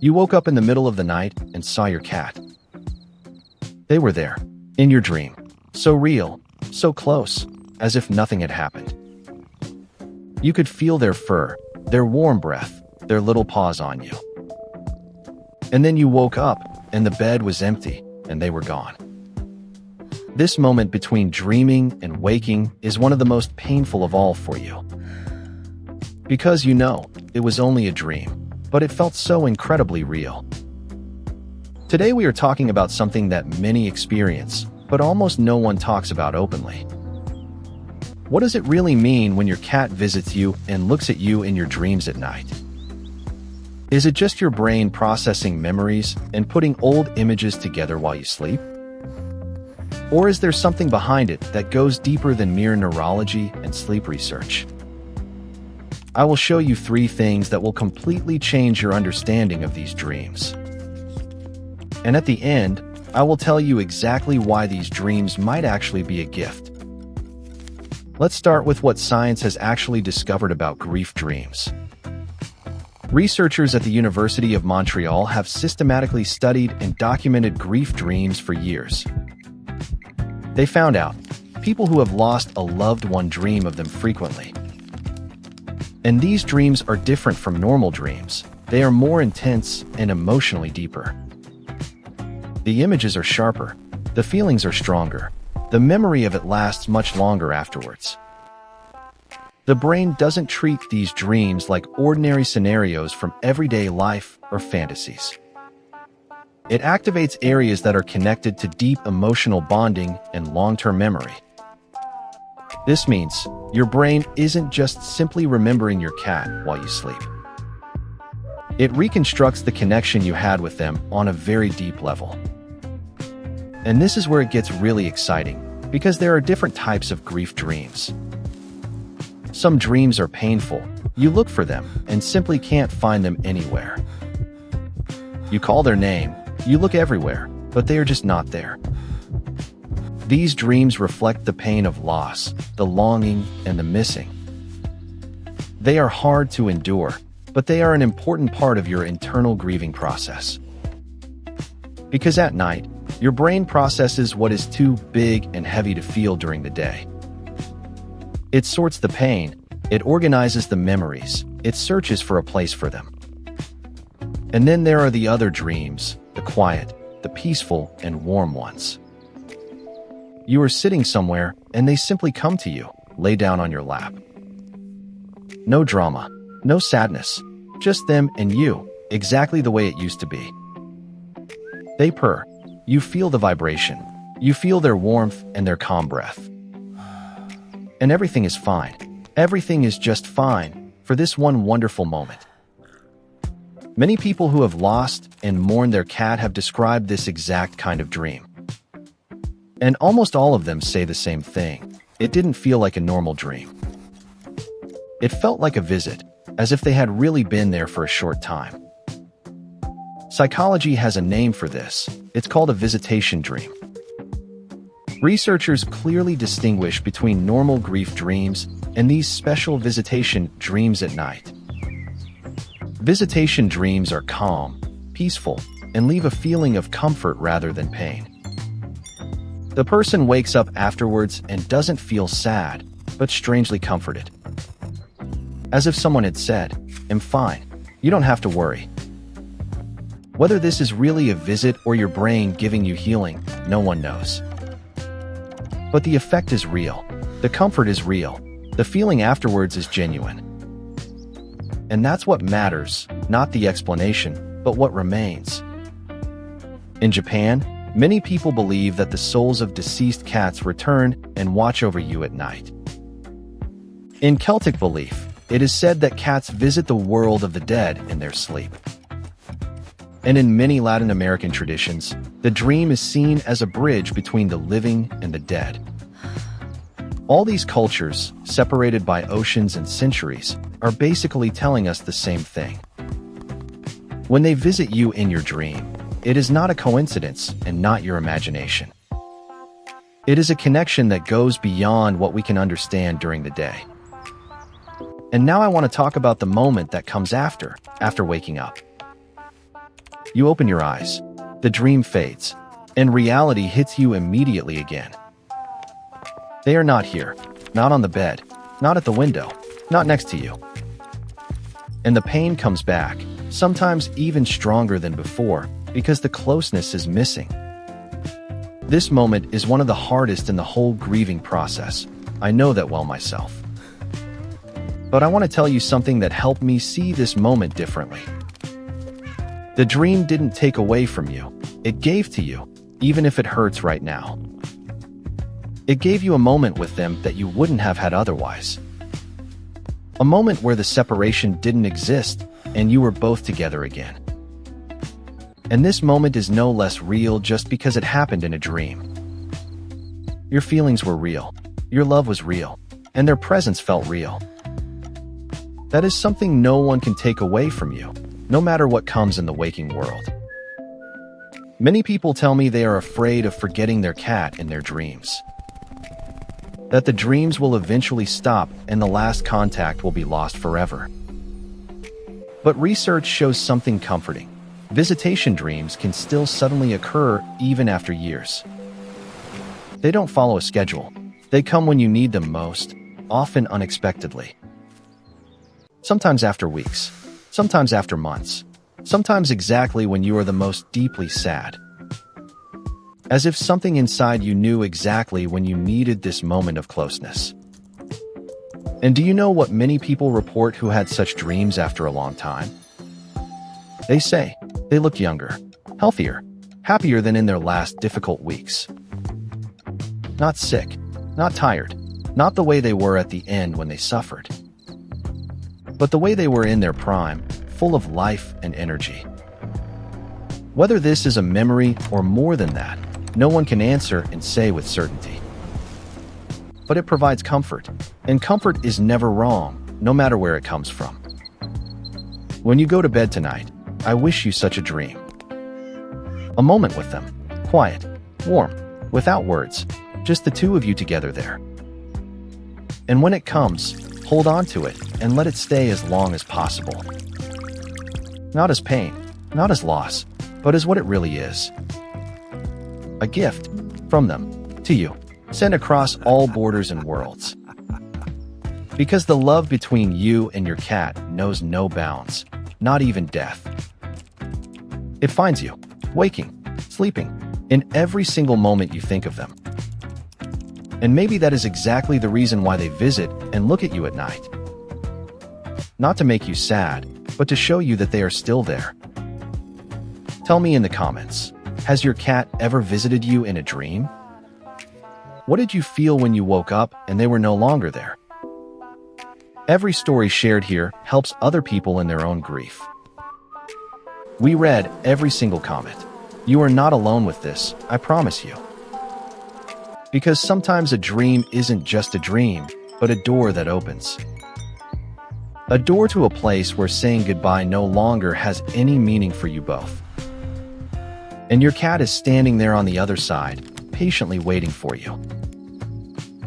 You woke up in the middle of the night and saw your cat. They were there, in your dream, so real, so close, as if nothing had happened. You could feel their fur, their warm breath, their little paws on you. And then you woke up, and the bed was empty, and they were gone. This moment between dreaming and waking is one of the most painful of all for you. Because you know, it was only a dream, but it felt so incredibly real. Today we are talking about something that many experience, but almost no one talks about openly. What does it really mean when your cat visits you and looks at you in your dreams at night? Is it just your brain processing memories and putting old images together while you sleep? Or is there something behind it that goes deeper than mere neurology and sleep research? I will show you 3 things that will completely change your understanding of these dreams. And at the end, I will tell you exactly why these dreams might actually be a gift. Let's start with what science has actually discovered about grief dreams. Researchers at the University of Montreal have systematically studied and documented grief dreams for years. They found out people who have lost a loved one dream of them frequently. And these dreams are different from normal dreams. They are more intense and emotionally deeper. The images are sharper, the feelings are stronger, the memory of it lasts much longer afterwards. The brain doesn't treat these dreams like ordinary scenarios from everyday life or fantasies. It activates areas that are connected to deep emotional bonding and long-term memory. This means your brain isn't just simply remembering your cat while you sleep. It reconstructs the connection you had with them on a very deep level. And this is where it gets really exciting, because there are different types of grief dreams. Some dreams are painful. You look for them and simply can't find them anywhere. You call their name, you look everywhere, but they are just not there. These dreams reflect the pain of loss, the longing, and the missing. They are hard to endure, but they are an important part of your internal grieving process. Because at night, your brain processes what is too big and heavy to feel during the day. It sorts the pain, it organizes the memories, it searches for a place for them. And then there are the other dreams, the quiet, the peaceful, and warm ones. You are sitting somewhere, and they simply come to you, lay down on your lap. No drama, no sadness, just them and you, exactly the way it used to be. They purr. You feel the vibration. You feel their warmth and their calm breath. And everything is fine. Everything is just fine for this one wonderful moment. Many people who have lost and mourned their cat have described this exact kind of dream. And almost all of them say the same thing. It didn't feel like a normal dream. It felt like a visit, as if they had really been there for a short time. Psychology has a name for this. It's called a visitation dream. Researchers clearly distinguish between normal grief dreams and these special visitation dreams at night. Visitation dreams are calm, peaceful, and leave a feeling of comfort rather than pain. The person wakes up afterwards and doesn't feel sad, but strangely comforted. As if someone had said, "I'm fine. You don't have to worry." Whether this is really a visit or your brain giving you healing, no one knows. But the effect is real. The comfort is real. The feeling afterwards is genuine. And that's what matters, not the explanation, but what remains. In Japan, many people believe that the souls of deceased cats return and watch over you at night. In Celtic belief, it is said that cats visit the world of the dead in their sleep. And in many Latin American traditions, the dream is seen as a bridge between the living and the dead. All these cultures, separated by oceans and centuries, are basically telling us the same thing. When they visit you in your dream, it is not a coincidence and not your imagination. It is a connection that goes beyond what we can understand during the day. And now I want to talk about the moment that comes after waking up. You open your eyes. The dream fades, and reality hits you immediately again. They are not here, not on the bed, not at the window, not next to you. And the pain comes back, sometimes even stronger than before, because the closeness is missing. This moment is one of the hardest in the whole grieving process. I know that well myself. But I want to tell you something that helped me see this moment differently. The dream didn't take away from you. It gave to you, even if it hurts right now. It gave you a moment with them that you wouldn't have had otherwise. A moment where the separation didn't exist and you were both together again. And this moment is no less real just because it happened in a dream. Your feelings were real, your love was real, and their presence felt real. That is something no one can take away from you, no matter what comes in the waking world. Many people tell me they are afraid of forgetting their cat in their dreams. That the dreams will eventually stop and the last contact will be lost forever. But research shows something comforting. Visitation dreams can still suddenly occur even after years. They don't follow a schedule. They come when you need them most, often unexpectedly. Sometimes after weeks, sometimes after months, sometimes exactly when you are the most deeply sad. As if something inside you knew exactly when you needed this moment of closeness. And do you know what many people report who had such dreams after a long time? They say they look younger, healthier, happier than in their last difficult weeks. Not sick, not tired, not the way they were at the end when they suffered, but the way they were in their prime, full of life and energy. Whether this is a memory or more than that, no one can answer and say with certainty. But it provides comfort, and comfort is never wrong, no matter where it comes from. When you go to bed tonight, I wish you such a dream. A moment with them, quiet, warm, without words, just the two of you together there. And when it comes, hold on to it and let it stay as long as possible. Not as pain, not as loss, but as what it really is. A gift from them to you, sent across all borders and worlds. Because the love between you and your cat knows no bounds, not even death. It finds you, waking, sleeping, in every single moment you think of them. And maybe that is exactly the reason why they visit and look at you at night. Not to make you sad, but to show you that they are still there. Tell me in the comments, has your cat ever visited you in a dream? What did you feel when you woke up and they were no longer there? Every story shared here helps other people in their own grief. We read every single comment. You are not alone with this, I promise you. Because sometimes a dream isn't just a dream, but a door that opens. A door to a place where saying goodbye no longer has any meaning for you both. And your cat is standing there on the other side, patiently waiting for you.